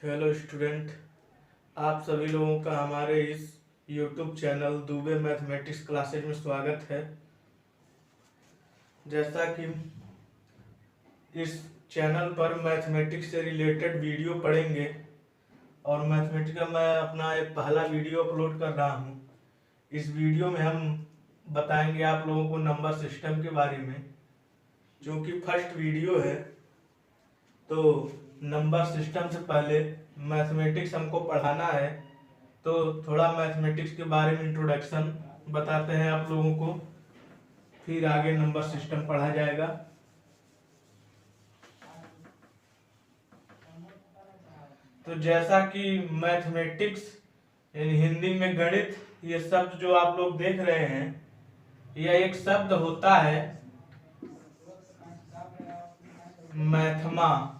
Hello student, आप सभी लोगों का हमारे इस YouTube channel Dubey mathematics classes में स्वागत है। जैसा कि इस चैनल पर मैथमेटिक्स से रिलेटेड वीडियो पढ़ेंगे और मैथमेटिक्स का मैं अपना एक पहला वीडियो अपलोड कर रहा हूँ। इस वीडियो में हम बताएंगे आप लोगों को नंबर सिस्टम के बारे में। क्योंकि फर्स्ट वीडियो है तो नंबर सिस्टम से पहले मैथमेटिक्स हमको पढ़ाना है, तो थोड़ा मैथमेटिक्स के बारे में इंट्रोडक्शन बताते हैं आप लोगों को, फिर आगे नंबर सिस्टम पढ़ा जाएगा। तो जैसा कि मैथमेटिक्स यानी हिंदी में गणित, ये शब्द जो आप लोग देख रहे हैं, यह एक शब्द होता है मैथमा।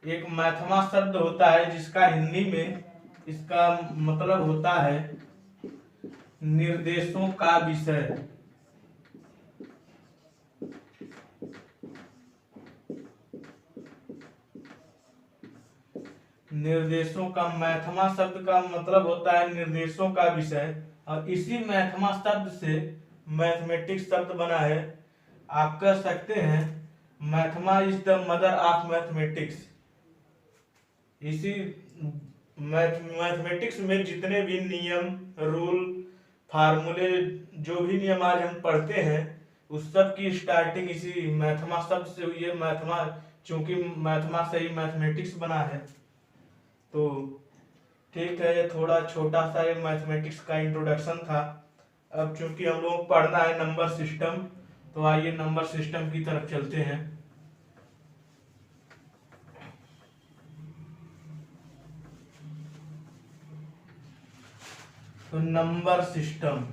एक मैथमा शब्द होता है जिसका हिंदी में इसका मतलब होता है निर्देशों का विषय। निर्देशों का, मैथमा शब्द का मतलब होता है निर्देशों का विषय, और इसी मैथमा शब्द से मैथमेटिक्स शब्द बना है। आप कह सकते हैं मैथमा is the mother of mathematics. इसी मैथमेटिक्स में जितने भी नियम, रूल, फार्मूले, जो भी नियम आज हम पढ़ते हैं, उस सब की स्टार्टिंग इसी मैथमा शब्द से हुई है। मैथमा, चूंकि मैथमा से ही मैथमेटिक्स बना है। तो ठीक है, ये थोड़ा छोटा सा ये मैथमेटिक्स का इंट्रोडक्शन था। अब चूंकि हम लोग पढ़ना है नंबर सिस्टम, तो आइए नंबर सिस्टम की तरफ चलते हैं। तो number system,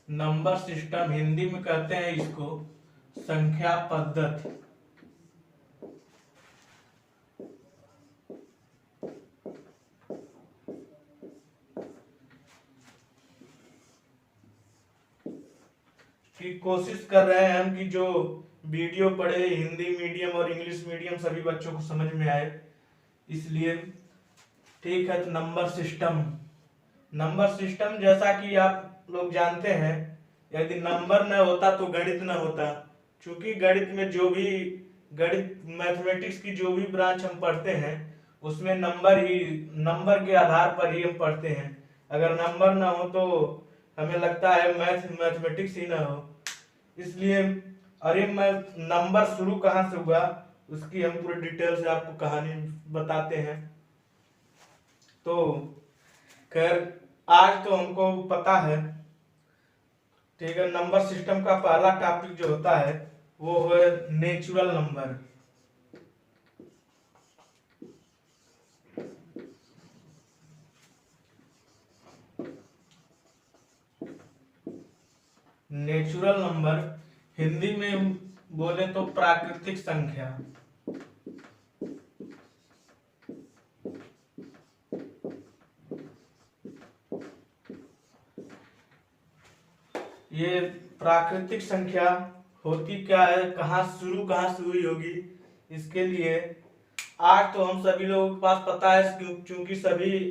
number system Hindi में कहते हैं इसको संख्या पद्धति। की कोशिश कर रहे हैं हम कि जो वीडियो पढ़े हिंदी मीडियम और इंग्लिश मीडियम सभी बच्चों को समझ में आए, इसलिए ठीक है। तो नंबर सिस्टम, नंबर सिस्टम जैसा कि आप लोग जानते हैं, यदि नंबर न होता तो गणित न होता। क्योंकि गणित में जो भी, गणित मैथमेटिक्स की जो भी ब्रांच हम पढ़ते हैं, उसमें नंबर के आधार पर ही हम पढ़ते हैं। अगर नंबर ना हो तो हमें लगता है मैथमेटिक्स ही ना हो। इसलिए अरे मैं नंबर शुरू कहाँ से हुआ, उसकी हम पूरी डिटेल से आपको कहानी बताते हैं। तो खैर, आज तो हमको पता है, ठीक है। नंबर सिस्टम का पहला टॉपिक जो होता है वो है natural number. Natural number Hindi में बोले तो प्राकृतिक संख्या। ये प्राकृतिक संख्या होती क्या है, कहाँ से हुई होगी, इसके लिए आज तो हम सभी लोगों के पास पता है, क्योंकि सभी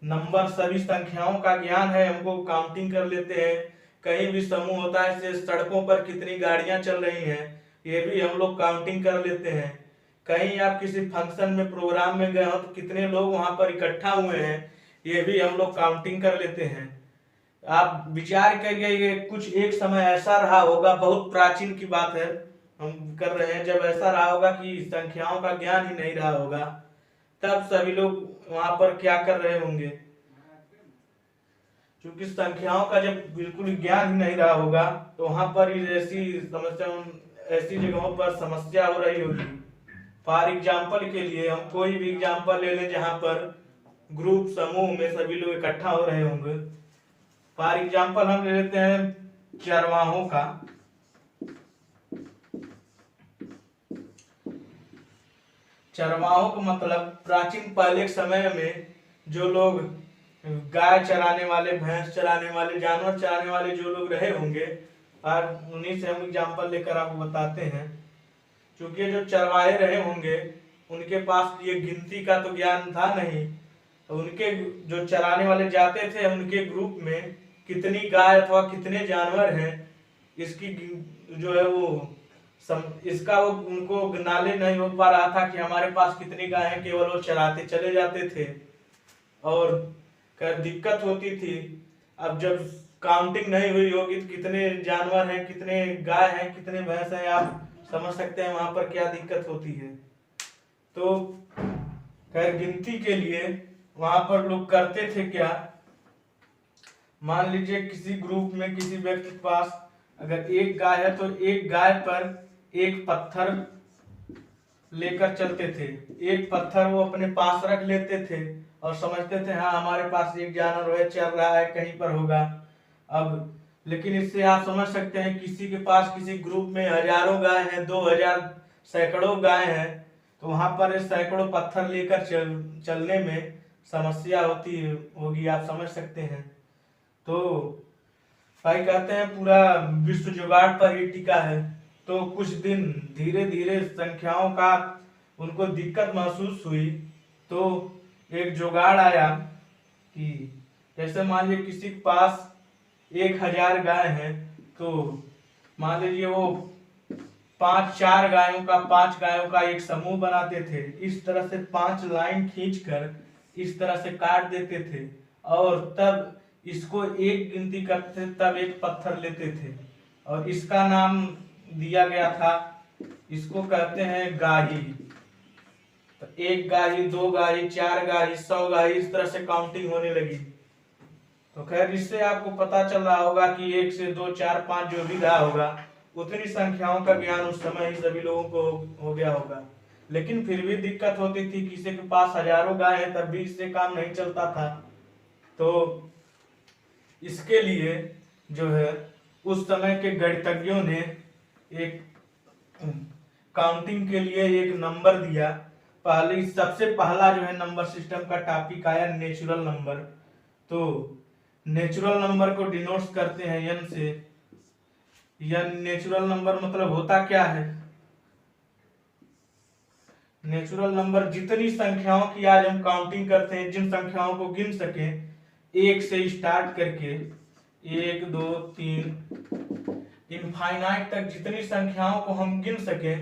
नंबर, सभी संख्याओं का ज्ञान है। हमको काउंटिंग कर लेते हैं। कहीं भी समूह होता है, जैसे सड़कों पर कितनी गाड़ियां चल रही हैं, ये भी हम लोग काउंटिंग कर लेते हैं। कहीं आप किसी फंक्शन में, प्रोग्राम में गए हो तो कितने लोग वहां पर इकट्ठा हुए हैं, ये भी हम लोग काउंटिंग कर लेते हैं। आप विचार करिए, कुछ एक समय ऐसा रहा होगा, बहुत प्राचीन की बात है हम कर रहे हैं, जब ऐसा रहा होगा कि संख्याओं का ज्ञान ही नहीं रहा होगा, तब सभी लोग वहां पर क्या कर रहे होंगे। क्योंकि संख्याओं का जब बिल्कुल ज्ञान ही नहीं रहा होगा, तो वहां पर ऐसी समस्या, ऐसी जगहों पर समस्या हो रही होगी। फॉर एग्जाम्पल के लिए हम कोई भी एग्जाम्पल ले लें जहां पर ग्रुप, समूह में सभी लोग इकट्ठा हो रहे होंगे। फॉर एग्जाम्पल हम ले लेते हैं चरवाहों का। चरवाहों का मतलब प्राचीन पहले के समय में जो लोग गाय चराने वाले, भैंस चराने वाले, जानवर चराने वाले जो लोग रहे होंगे, और उन्हीं से हम एग्जाम्पल लेकर आपको बताते हैं। क्योंकि जो चरवाहे रहे होंगे उनके पास ये गिनती का तो ज्ञान था नहीं, तो उनके जो चराने वाले जाते थे उनके ग्रुप में कितनी गाय अथवा कितने जानवर हैं इसकी जो है वो इसका वो उनको नॉलेज नहीं हो पा रहा था कि हमारे पास कितनी गाय हैं, केवल वो चराते चले जाते थे और दिक्कत होती थी। अब जब काउंटिंग नहीं हुई होगी तो कितने जानवर हैं, कितने गाय हैं, कितने भैंस हैं, आप समझ सकते हैं वहां पर क्या दिक्कत होती है। तो खैर गिनती के लिए वहां पर लोग करते थे क्या, मान लीजिए किसी ग्रुप में किसी व्यक्ति के पास अगर एक गाय है तो एक गाय पर एक पत्थर लेकर चलते थे, एक पत्थर वो अपने पास रख लेते थे और समझते थे हाँ हमारे पास एक जानवर है, चल रहा है, कहीं पर होगा। अब लेकिन इससे आप समझ सकते हैं किसी के पास किसी ग्रुप में हजारों गाय हैं, 2000 सैकड़ों गाय हैं, तो वहां पर सैकड़ों पत्थर लेकर चलने में समस्या होती होगी, आप समझ सकते हैं। तो भाई कहते हैं पूरा विश्व जुगाड़ पर ही टिका है। तो कुछ दिन धीरे धीरे संख्याओं का उनको दिक्कत महसूस हुई, तो एक जुगाड़ आया कि जैसे मान लीजिए किसी के पास 1000 गाय हैं, तो मान लीजिए वो 5 गायों का एक समूह बनाते थे, इस तरह से 5 लाइन खींचकर इस तरह से काट देते थे और तब इसको एक गिनती करते थे, तब एक पत्थर लेते थे और इसका नाम दिया गया था, इसको कहते हैं गाही। तो 1 गाही, 2 गाही, 4 गाही, 100 गाही, इस तरह से काउंटिंग होने लगी। तो खैर इससे आपको पता चल रहा होगा कि 1 से 2, 4, 5 जो भी रहा होगा उतनी संख्याओं का ज्ञान उस समय ही सभी लोगों को हो गया होगा। लेकिन फिर भी दिक्कत होती थी, किसी के पास हजारों गाय हैं तब भी इससे काम नहीं चलता था। तो इसके लिए जो है उस समय के गणितज्ञों ने एक काउंटिंग के लिए एक नंबर दिया। पहले सबसे पहला जो है नंबर सिस्टम का टॉपिक आया नेचुरल नंबर। तो नेचुरल नंबर को डिनोट्स करते हैं एन से। यह नेचुरल नंबर मतलब होता क्या है, नेचुरल नंबर जितनी संख्याओं की आज हम काउंटिंग करते हैं, जिन संख्याओं को गिन सके 1 से स्टार्ट करके 1 2 3 इनफाइनाइट तक जितनी संख्याओं को हम गिन सके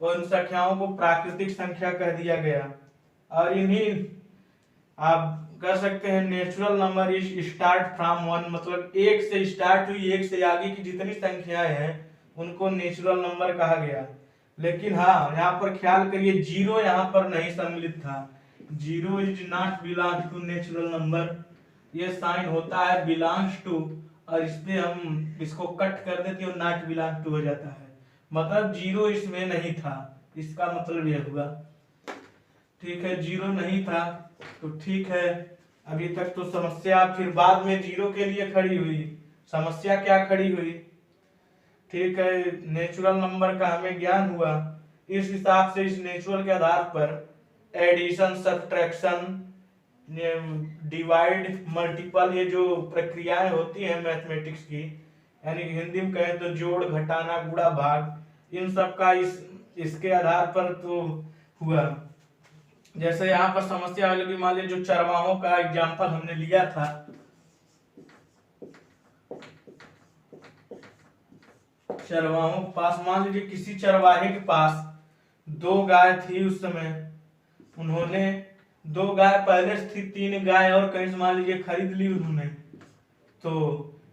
उन संख्याओं को प्राकृतिक संख्या कह दिया गया। और इन्हीं आप कह सकते हैं natural number is start from 1, मतलब 1 से स्टार्ट हुई, 1 से आगे की जितनी संख्याएं हैं उनको नेचुरल नंबर कहा गया। लेकिन हाँ यहाँ पर ख्याल करिए जीरो यहाँ पर नहीं सम्मिलित था, zero is not belong to natural number, ये साइन होता है बिलोंग्स टू और इसमें हम इसको कट कर देते हैं नॉट बिलोंग टू हो जाता है, मतलब जीरो इसमें नहीं था, इसका मतलब यह हुआ। ठीक है, जीरो नहीं था तो ठीक है, अभी तक तो समस्या फिर बाद में जीरो के लिए खड़ी हुई, समस्या क्या खड़ी हुई। ठीक है, नेचुरल नंबर का हमें ज्ञान हुआ, इस हिसाब से इस नेचुरल के आधार पर एडिशन, सब्ट्रैक्शन, डिवाइड, मल्टीपल, ये जो प्रक्रियाएं होती हैं मैथमेटिक्स की, यानी हिंदी में कहें तो जोड़, घटाना, गुणा, भाग, इन सब का इसके आधार पर तो हुआ। जैसे यहाँ पर समस्या वाले भी मान लीजिए जो चरवाहों का एग्जाम्पल हमने लिया था, चरवाहों के पास मान लीजिए किसी चरवाहे के पास 2 गाय थी उस समय, उन्होंने 2 गाय पहले से थी, 3 गाय और कहीं से मान लीजिए खरीद ली उन्होंने, तो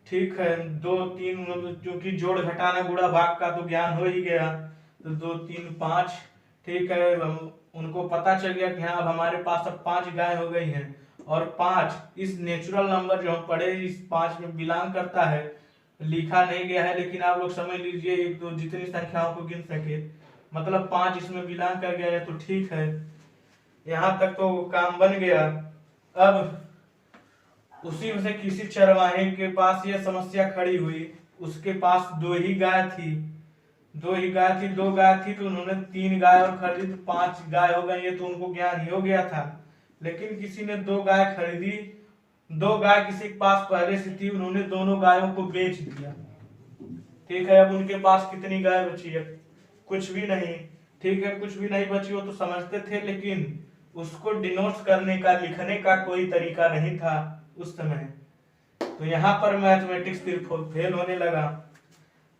ठीक है 2 3 क्योंकि जोड़ घटाना गुणा भाग का तो ज्ञान हो ही गया, तो 2 3 5, ठीक है, उनको पता चल गया कि हाँ अब हमारे पास अब 5 गाय हो गई हैं और 5 इस नेचुरल नंबर जो हम पढ़े इस 5 में बिलोंग करता है, लिखा नहीं गया है लेकिन आप लोग समझ लीजिए एक दो जितनी संख्याओं को गिन सके, मतलब 5 इसमें बिलोंग कर गया है, तो ठीक है यहाँ तक तो काम बन गया। अब उसी में से किसी चरवाहे के पास यह समस्या खड़ी हुई, उसके पास 2 ही गाय थी, 2 गाय थी तो उन्होंने 3 गाय और खरीदी, 5 गाय हो गई, ये तो उनको ज्ञान ही हो गया था। लेकिन किसी ने 2 गाय खरीदी, 2 गाय किसी के पास पहले से थी, उन्होंने दोनों गायों को बेच दिया, ठीक है, अब उनके पास कितनी गाय बची है? कुछ भी नहीं। ठीक है, कुछ भी नहीं बची, वो तो समझते थे, लेकिन उसको डिनोट करने का, लिखने का कोई तरीका नहीं था उस समय। तो यहाँ पर मैथमेटिक्स फिर फेल होने लगा।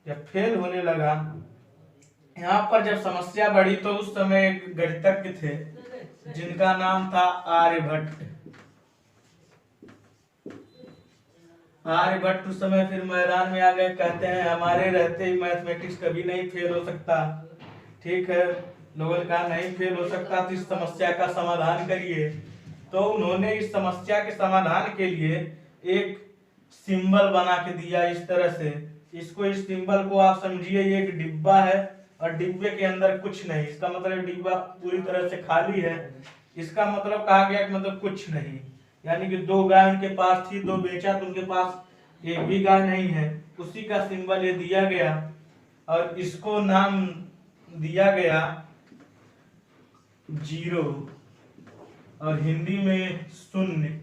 जब फेल होने लगा, यहाँ पर जब समस्या बढ़ी, तो उस समय एक गणितज्ञ थे जिनका नाम था आर्यभट्ट। आर्यभट्ट उस समय फिर मैदान में आ गए, कहते हैं हमारे रहते ही मैथमेटिक्स कभी नहीं फेल हो सकता। ठीक है, लोगों ने कहा नहीं फेल हो सकता, तो इस समस्या का समाधान करिए। तो उन्होंने इस समस्या के समाधान के लिए एक सिंबल बना के दिया इस तरह से। इसको, इस सिंबल को आप समझिए, ये एक डिब्बा है और डिब्बे के अंदर कुछ नहीं। इसका मतलब डिब्बा पूरी तरह से खाली है। इसका मतलब कहा गया कि मतलब कुछ नहीं, यानी कि दो गाय उनके पास थी, दो बेचा तो उनके पास एक भी गाय नहीं है। उसी का सिंबल ये दिया गया और इसको नाम दिया गया जीरो, और हिंदी में शून्य।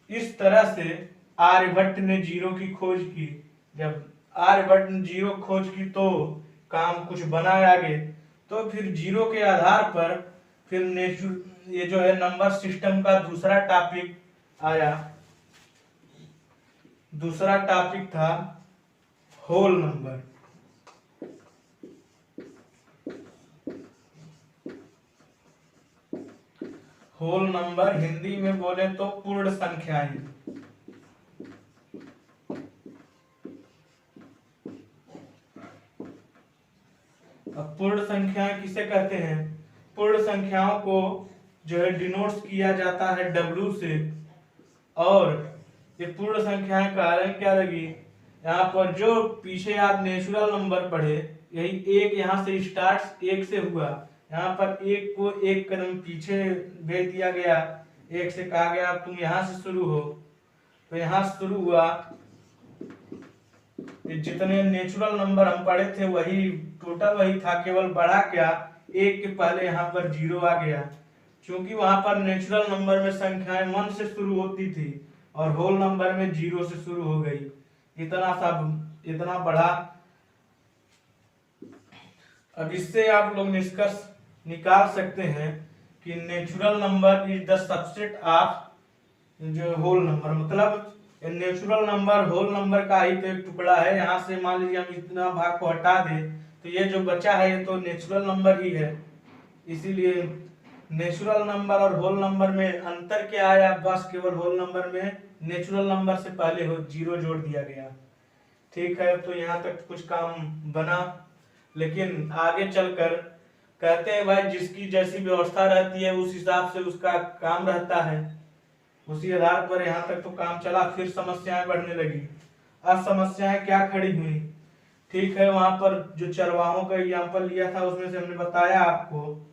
इस तरह से आर्यभट्ट ने जीरो की खोज की। जब आर्यभट्ट ने जीरो खोज की तो काम कुछ बना आगे। तो फिर जीरो के आधार पर फिर ये जो है नंबर सिस्टम का दूसरा टॉपिक आया। दूसरा टॉपिक था whole number. Whole number Hindi में बोले तो पूर्ण संख्याएं। अब पूर्ण संख्याएं किसे कहते हैं? पूर्ण संख्याओं को जो है डिनोट किया जाता है W से। और ये पूर्ण संख्याएं कारण क्या लगी, यहाँ पर जो पीछे आप नेचुरल नंबर पढ़े, यही एक यहाँ से स्टार्ट एक से हुआ, यहाँ पर एक को एक कदम पीछे भेज दिया गया। एक से कहा गया तुम यहाँ से शुरू हो, तो यहाँ शुरू हुआ। जितने नेचुरल नंबर हम पढ़े थे वही टोटल वही था, केवल बढ़ा क्या, एक के पहले यहाँ पर जीरो आ गया। क्योंकि वहां पर नेचुरल नंबर में संख्याएं 1 से शुरू होती थी और होल नंबर में 0 से शुरू हो गई। इतना बढ़ा। अब इससे आप लोग निष्कर्ष निकाल सकते हैं कि natural number is the subset of जो होल नंबर, मतलब नेचुरल नंबर होल नंबर का ही तो एक टुकड़ा है। यहाँ से मान लीजिए हम इतना भाग को हटा दें तो ये जो बचा है ये तो नेचुरल नंबर ही है। इसीलिए नेचुरल नंबर और होल नंबर में अंतर क्या आया, बस केवल होल नंबर में नेचुरल नंबर से पहले जीरो जोड़ दिया गया। ठीक है, तो यहाँ तक कुछ काम बना। लेकिन आगे चलकर कहते हैं भाई जिसकी जैसी व्यवस्था रहती है उस हिसाब से उसका काम रहता है। उसी आधार पर यहाँ तक तो काम चला। फिर समस्याएं बढ़ने लगी। अब समस्याएं क्या खड़ी हुई, ठीक है, वहां पर जो चरवाहों का एग्जाम्पल लिया था उसमें से हमने बताया आपको,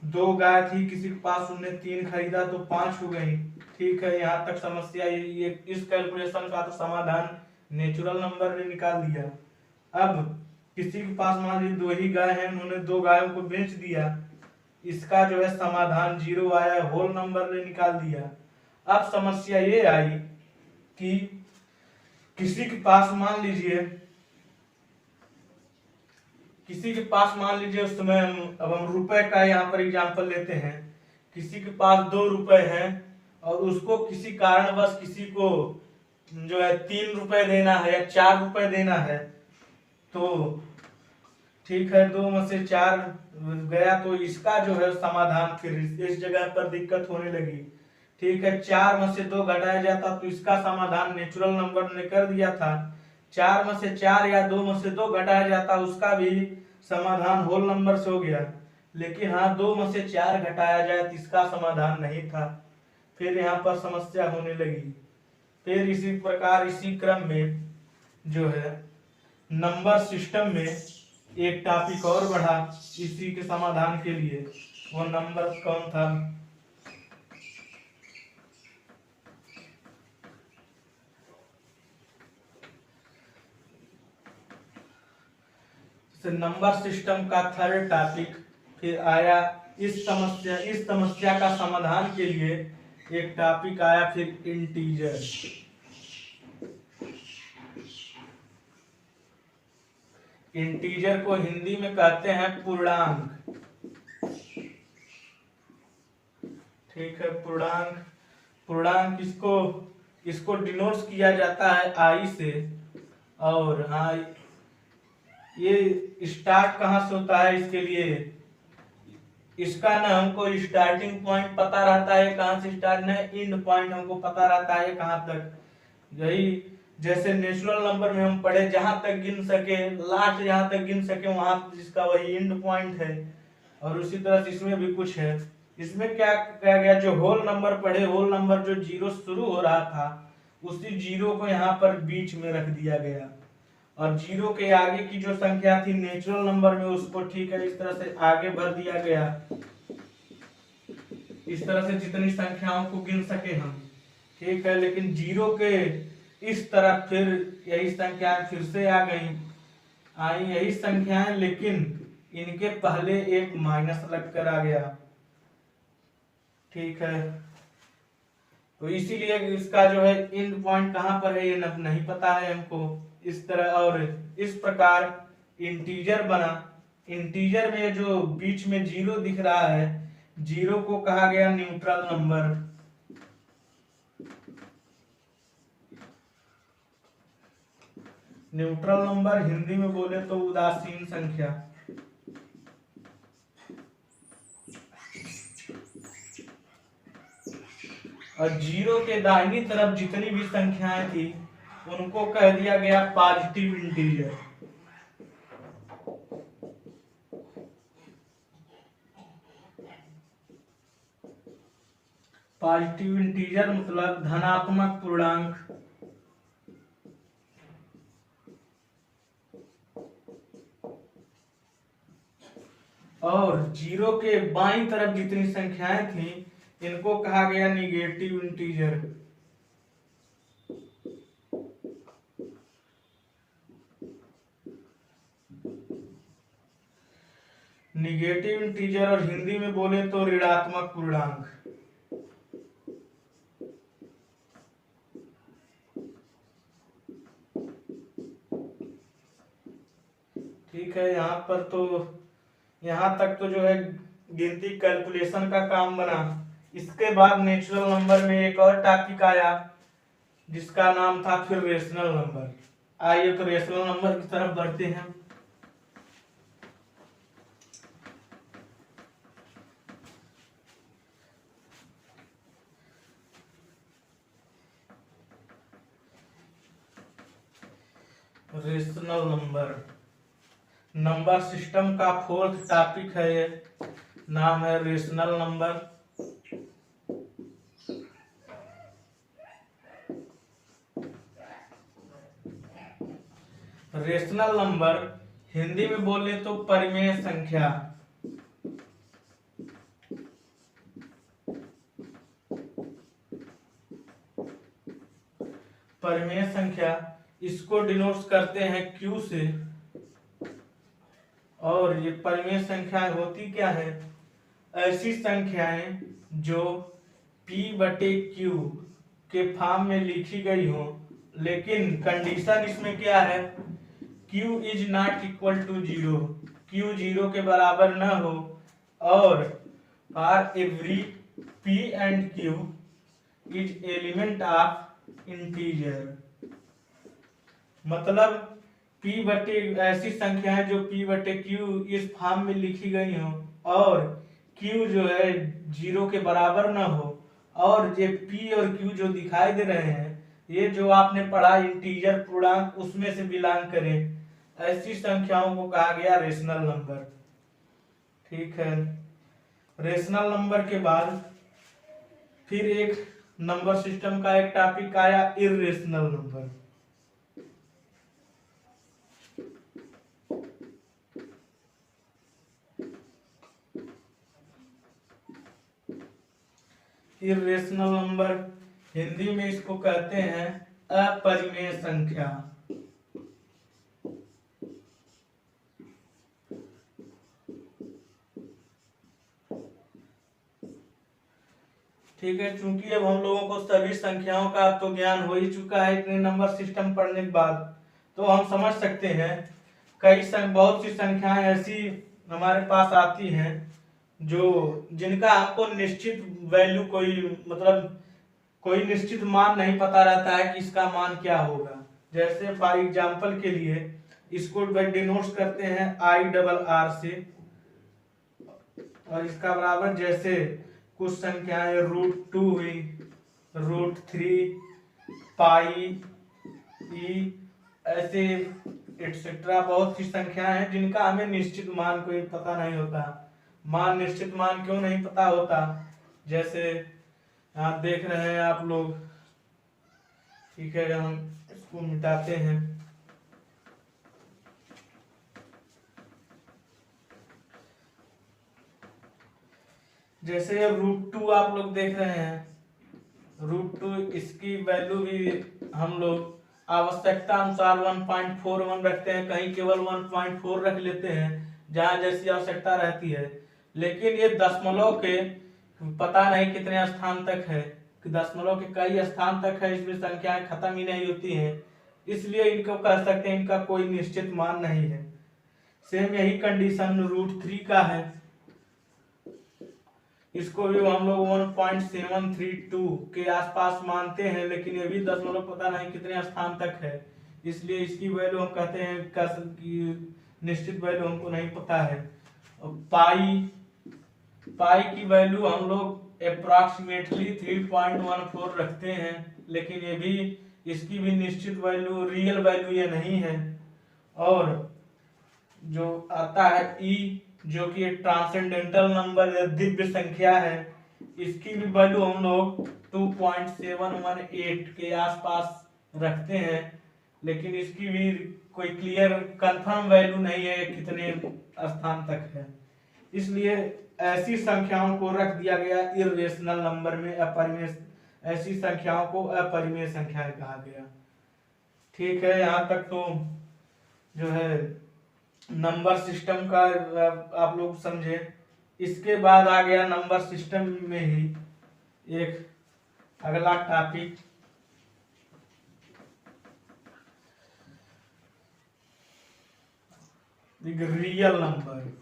दो गाय थी किसी के पास, उन्होंने 3 खरीदा तो 5 हो गई। ठीक है, यहाँ तक समस्या ये इस कैलकुलेशन का तो समाधान नेचुरल नंबर ने निकाल दिया। अब किसी के पास मान लीजिए 2 ही गाय हैं, उन्होंने 2 गायों को बेच दिया, इसका जो है समाधान 0 आया, होल नंबर ने निकाल दिया। अब समस्या ये आई कि किसी के पास मान लीजिए उस समय हम रुपए का यहाँ पर एग्जांपल लेते हैं। किसी के पास 2 रुपए हैं और उसको किसी कारणवश किसी को जो है 3 रुपए देना है या 4 रुपए देना है, तो ठीक है 2 में से 4 गया, तो इसका जो है समाधान फिर इस जगह पर दिक्कत होने लगी। ठीक है, 4 में से 2 घटाया जाता तो इसका समाधान नेचुरल नंबर ने कर दिया था। 4 में से 4 या 2 में से 2 घटाया जाता उसका भी समाधान होल नंबर से हो गया। लेकिन हाँ 2 में से 4 घटाया जाए तो इसका समाधान नहीं था। फिर यहाँ पर समस्या होने लगी। फिर इसी प्रकार इसी क्रम में जो है नंबर सिस्टम में एक टॉपिक और बढ़ा इसी के समाधान के लिए। वो नंबर कौन था? नंबर सिस्टम का थर्ड टॉपिक फिर आया। इस समस्या का समाधान के लिए एक टॉपिक आया फिर इंटीजर। इंटीजर को हिंदी में कहते हैं पूर्णांक। ठीक है, पूर्णांक। पूर्णांक इसको डिनोट किया जाता है आई से। और हाँ, ये स्टार्ट कहाँ से होता है, इसके लिए इसका ना हमको स्टार्टिंग पॉइंट पता रहता है कहाँ से स्टार्ट, है एंड पॉइंट हमको पता रहता है कहाँ तक। यही जैसे नेचुरल नंबर में हम पढ़े जहां तक गिन सके, लास्ट जहां तक गिन सके वहां जिसका वही एंड पॉइंट है। और उसी तरह से इसमें भी कुछ है। इसमें क्या कहा गया, जो होल नंबर पढ़े, होल नंबर जो जीरो शुरू हो रहा था उसी जीरो को यहाँ पर बीच में रख दिया गया, और जीरो के आगे की जो संख्या थी नेचुरल नंबर में उसको ठीक है इस तरह से आगे भर दिया गया। इस तरह से जितनी संख्याओं को गिन सके हम, ठीक है। लेकिन जीरो के इस तरफ फिर यही संख्याएं फिर से आ आई यही संख्याएं, लेकिन इनके पहले एक माइनस लगकर आ गया। ठीक है, तो इसीलिए इसका जो है एंड पॉइंट कहां पर है ये नहीं पता है हमको। इस तरह और इस प्रकार इंटीजर बना। इंटीजर में जो बीच में जीरो दिख रहा है, जीरो को कहा गया neutral number. Neutral number Hindi में बोले तो उदासीन संख्या। और जीरो के दाहिनी तरफ जितनी भी संख्याएं थी उनको कह दिया गया पॉजिटिव इंटीजर। पॉजिटिव इंटीजर मतलब धनात्मक पूर्णांक। और जीरो के बाईं तरफ जितनी संख्याएं थी इनको कहा गया निगेटिव इंटीजर। निगेटिव इंटीजर और हिंदी में बोले तो ऋणात्मक पूर्णांक। ठीक है, यहाँ तक तो जो है गिनती कैलकुलेशन का काम बना। इसके बाद नेचुरल नंबर में एक और टॉपिक आया जिसका नाम था फिर रेशनल नंबर। आइए तो रेशनल नंबर की तरफ बढ़ते हैं। रेशनल नंबर सिस्टम का फोर्थ टॉपिक है ये, नाम है rational number. Rational number Hindi में बोले तो परिमेय संख्या। परिमेय संख्या इसको डिनोट करते हैं Q से। और ये परिमेय संख्याएं होती क्या है, ऐसी संख्याएं जो P/Q के फॉर्म में लिखी गई हो, लेकिन कंडीशन इसमें क्या है, Q is not equal to zero, Q zero के बराबर न हो, और for every P and Q is element of integer. मतलब ऐसी संख्याएं जो P/Q इस फॉर्म में लिखी गई हो और Q जो है जीरो के बराबर ना हो, और ये P और Q जो दिखाई दे रहे हैं ये जो आपने पढ़ा इंटीजर पूर्णांक उसमें से बिलोंग करें, ऐसी संख्याओं को कहा गया रेशनल नंबर। ठीक है, रेशनल नंबर के बाद फिर एक नंबर सिस्टम का एक टॉपिक आया irrational number. Irrational number Hindi में इसको कहते हैं अपरिमेय संख्या। ठीक है, चूंकि अब हम लोगों को सभी संख्याओं का तो ज्ञान हो ही चुका है इतने नंबर सिस्टम पढ़ने के बाद, तो हम समझ सकते हैं बहुत सी संख्याएं ऐसी हमारे पास आती हैं जो जिनका हमको निश्चित वैल्यू कोई निश्चित मान नहीं पता रहता है कि इसका मान क्या होगा। जैसे फॉर एग्जाम्पल के लिए इसको डिनोट करते हैं IRR से, और इसका बराबर जैसे कुछ संख्याएं √2 हुई, √3, पाई, ऐसे एटसेट्रा बहुत सी संख्याएं हैं जिनका हमें निश्चित मान कोई पता नहीं होता। निश्चित मान क्यों नहीं पता होता, जैसे आप देख रहे हैं आप लोग, ठीक है, हम इसको मिटाते हैं। जैसे √2 आप लोग देख रहे हैं, √2 इसकी वैल्यू भी हम लोग आवश्यकता अनुसार 1.41 रखते हैं, कहीं केवल 1.4 रख लेते हैं जहां जैसी आवश्यकता रहती है। लेकिन ये दशमलव के पता नहीं कितने स्थान तक है, कि दशमलव के कई स्थान तक है, इसमें संख्याएं खत्म ही नहीं होती हैं, इसलिए इनको कह सकते हैं इनका कोई निश्चित मान नहीं है। सेम यही कंडीशन √3 का है, इसको भी हम लोग 1.732 के आसपास मानते हैं, लेकिन ये भी दशमलव पता नहीं कितने स्थान तक है, इसलिए इसकी वैल्यू हम कहते हैं कि निश्चित वैल्यू हमको नहीं पता है। पाई की वैल्यू हम लोग अप्रॉक्सीमेटली 3.14 रखते हैं, लेकिन ये भी इसकी भी निश्चित वैल्यू रियल वैल्यू ये नहीं है। और जो आता है जो कि एक ट्रांसेंडेंटल नंबर या दिव्य संख्या है, इसकी भी वैल्यू हम लोग 2.718 के आसपास रखते हैं, लेकिन इसकी भी कोई क्लियर कंफर्म वैल्यू नहीं है कितने स्थान तक है, इसलिए ऐसी संख्याओं को रख दिया गया इर्रेशनल नंबर में, अपरिमेय, ऐसी संख्याओं को अपरिमेय संख्याएं कहा गया। ठीक है, यहाँ तक तो जो है नंबर सिस्टम का आप लोग समझे। इसके बाद आ गया नंबर सिस्टम में ही एक अगला topic, real number.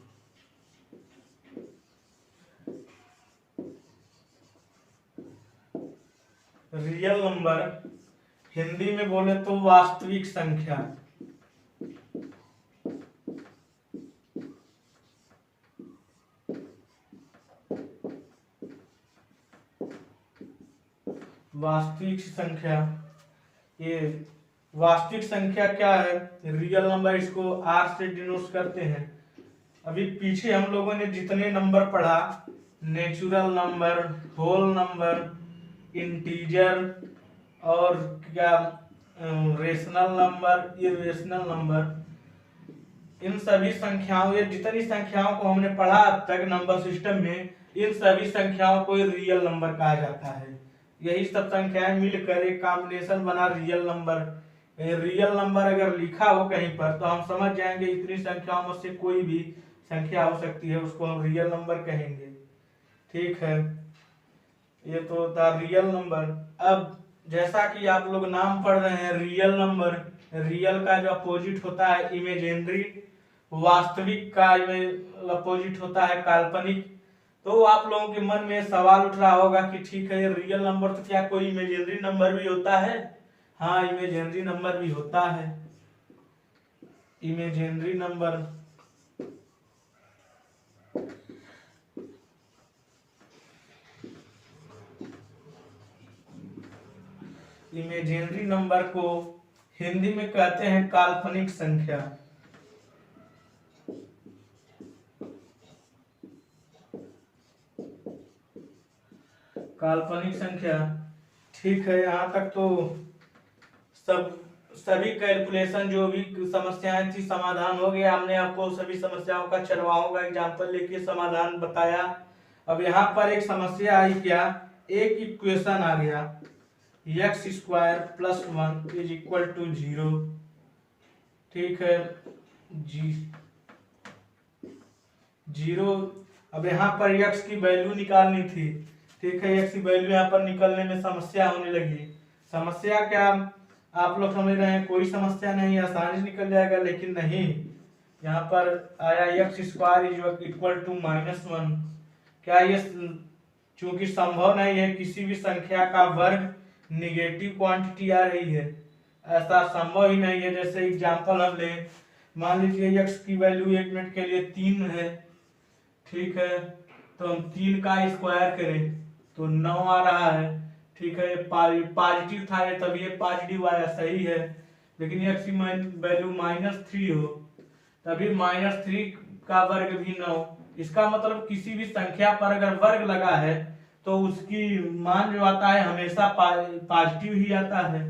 Real number Hindi में बोले तो वास्तविक संख्या। वास्तविक संख्या, ये वास्तविक संख्या क्या है, रियल नंबर, इसको R से डिनोट करते हैं। अभी पीछे हम लोगों ने जितने नंबर पढ़ा, natural number, whole number, integer और क्या रेशनल नंबर, इरेशनल नंबर, इन सभी संख्याओं, ये जितनी संख्याओं को हमने पढ़ा अब तक नंबर सिस्टम में, इन सभी संख्याओं को रियल नंबर कहा जाता है। यही सब संख्याएं मिलकर एक कॉम्बिनेशन बना रियल नंबर। रियल नंबर अगर लिखा हो कहीं पर तो हम समझ जाएंगे इतनी संख्याओं में से कोई भी संख्या हो सकती है, उसको हम रियल नंबर कहेंगे। ठीक है, ये तो था रियल नंबर। अब जैसा कि आप लोग नाम पढ़ रहे हैं रियल नंबर, रियल का जो अपोजिट होता है इमेजिनरी, वास्तविक का अपोजिट होता है काल्पनिक। तो आप लोगों के मन में सवाल उठ रहा होगा कि ठीक है, रियल नंबर तो क्या कोई इमेजिनरी नंबर भी होता है? हाँ, इमेजिनरी नंबर भी होता है। इमेजिनरी नंबर इमेजिनरी नंबर को हिंदी में कहते हैं काल्पनिक संख्या। काल्पनिक संख्या, ठीक है, यहाँ तक तो सभी कैलकुलेशन जो भी समस्याएं थी समाधान हो गया। हमने आपको सभी समस्याओं का चरवाहों का एग्जाम्पल लेके समाधान बताया। अब यहाँ पर एक समस्या आई, क्या एक इक्वेशन आ गया x² + 1 = 0। ठीक है, 0। अब यहाँ पर x की वैल्यू निकालनी थी। ठीक है, x की वैल्यू यहाँ पर निकलने में समस्या होने लगी। समस्या क्या आप लोग समझ रहे हैं, कोई समस्या नहीं, आसानी से निकल जाएगा, लेकिन नहीं, यहाँ पर आया x square is equal to -1। क्या ये चूंकि संभव नहीं है किसी भी संख्या का वर्ग निगेटिव क्वांटिटी आ रही है, ऐसा संभव ही नहीं है। जैसे एग्जांपल हम ले, मान लीजिए एक्स की वैल्यू 1 मिनट के लिए 3 है, ठीक है, तो हम 3 का स्क्वायर करें तो 9 आ रहा है, ठीक है, पॉजिटिव था ये तभी ये पॉजिटिव आया, सही है। लेकिन एक्स की वैल्यू -3 हो तभी -3 का वर्ग भी 9। इसका मतलब किसी भी संख्या पर अगर वर्ग लगा है तो उसकी मान जो आता है हमेशा पॉजिटिव ही आता है,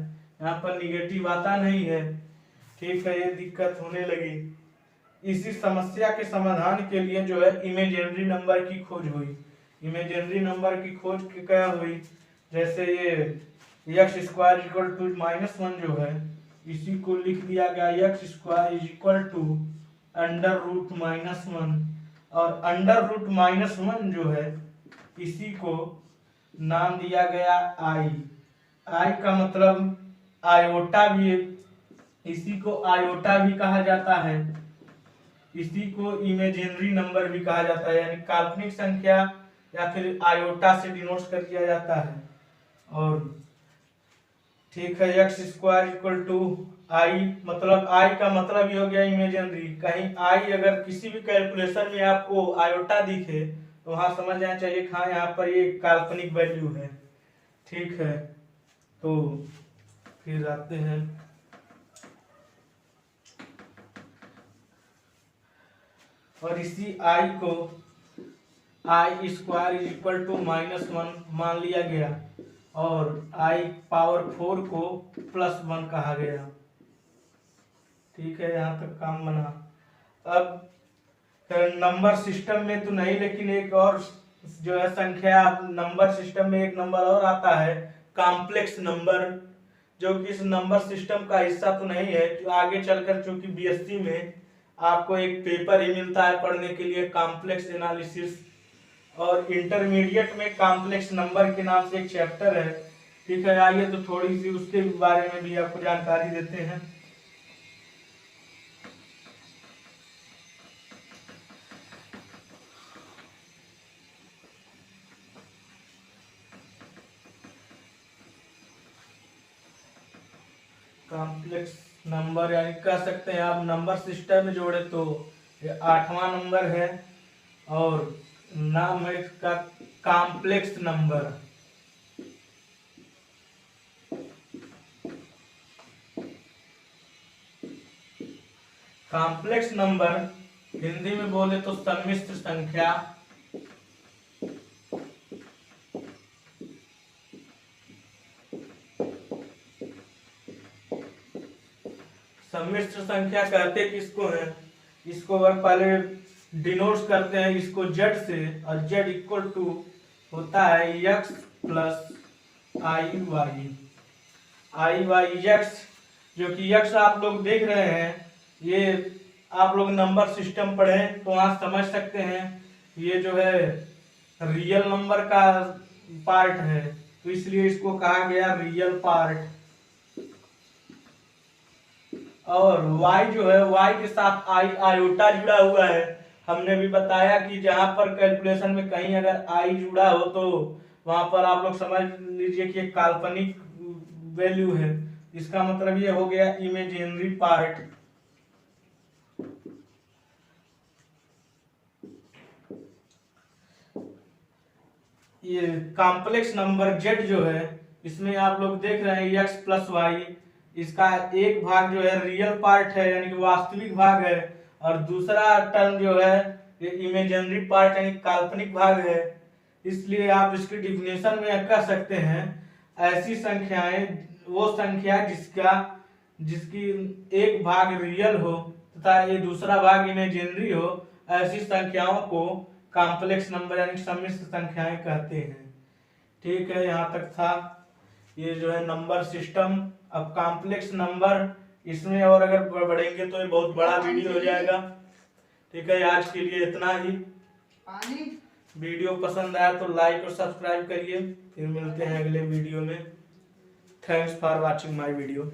यहाँ पर निगेटिव आता नहीं है, ठीक है। ये दिक्कत होने लगी। इसी समस्या के समाधान के लिए जो है इमेजिनरी नंबर की खोज हुई। इमेजिनरी नंबर की खोज क्या हुई, जैसे ये एक्स स्क्वायर इक्वल टू -1 जो है इसी को लिख दिया गया x square is equal to √-1, और √-1 जो है इसी को नाम दिया गया आई। आई का मतलब आयोटा भी, इसी को आयोटा भी कहा जाता है, इसी को इमेजिनरी नंबर भी कहा जाता है, यानी काल्पनिक संख्या या फिर आयोटा से डिनोट कर दिया जाता है। और ठीक है, एक्स स्क्वायर इक्वल टू आई, मतलब आई का मतलब ये हो गया इमेजिनरी। कहीं आई अगर किसी भी कैलकुलेशन में आपको आयोटा दिखे तो वहां समझ जाना चाहिए हाँ यहाँ पर ये काल्पनिक वैल्यू है, ठीक है। तो फिर आते हैं, और इसी आई को आई स्क्वायर इज इक्वल टू -1 मान लिया गया और आई पावर 4 को +1 कहा गया, ठीक है। यहाँ तक काम बना। अब नंबर सिस्टम में तो नहीं, लेकिन एक और जो है संख्या नंबर सिस्टम में एक नंबर और आता है कॉम्प्लेक्स नंबर, जो कि इस नंबर सिस्टम का हिस्सा तो नहीं है। जो आगे चलकर चूंकि बीएससी में आपको एक पेपर ही मिलता है पढ़ने के लिए, कॉम्प्लेक्स एनालिसिस, और इंटरमीडिएट में कॉम्प्लेक्स नंबर के नाम से एक चैप्टर है, ठीक है। आइए तो थोड़ी सी उसके बारे में भी आपको जानकारी देते हैं। कॉम्प्लेक्स नंबर यानी कह सकते हैं आप नंबर सिस्टम में जोड़े तो ये 8वां नंबर है और नाम है इसका complex number. Complex number Hindi में बोले तो सम्मिश्र संख्या, सम्मिश्र संख्या कहते किसको है, इसको अगर पहले डिनोट करते हैं इसको जेड से, और जेड इक्वल टू होता है एक्स प्लस आई वाई। आई वाई एक्स, जो कि एक्स आप लोग देख रहे हैं, ये आप लोग नंबर सिस्टम पढ़े तो वहां समझ सकते हैं ये जो है रियल नंबर का पार्ट है, तो इसलिए इसको कहा गया रियल पार्ट। और y जो है y के साथ आयोटा जुड़ा हुआ है। हमने भी बताया कि जहां पर कैलकुलेशन में कहीं अगर i जुड़ा हो तो वहां पर आप लोग समझ लीजिए कि एक काल्पनिक वैल्यू है। इसका मतलब ये हो गया इमेजिनरी पार्ट। ये कॉम्प्लेक्स नंबर z जो है इसमें आप लोग देख रहे हैं x प्लस वाई, इसका एक भाग जो है रियल पार्ट है यानी कि वास्तविक भाग है, और दूसरा टर्म जो है ये इमेजिनरी पार्ट यानी काल्पनिक भाग है। इसलिए आप इसकी डिफिनेशन में कह सकते हैं ऐसी संख्याएं, वो संख्या जिसकी एक भाग रियल हो तथा ये दूसरा भाग इमेजिनरी हो, ऐसी संख्याओं को कॉम्प्लेक्स नंबर यानी सम्मिश्र संख्याएं कहते हैं, ठीक है। यहाँ तक था ये जो है नंबर सिस्टम। अब कॉम्प्लेक्स नंबर, इसमें और अगर बढ़ेंगे तो ये बहुत बड़ा वीडियो हो जाएगा, ठीक है। आज के लिए इतना ही। वीडियो पसंद आया तो लाइक और सब्सक्राइब करिए। फिर मिलते हैं अगले वीडियो में। Thanks for watching my video.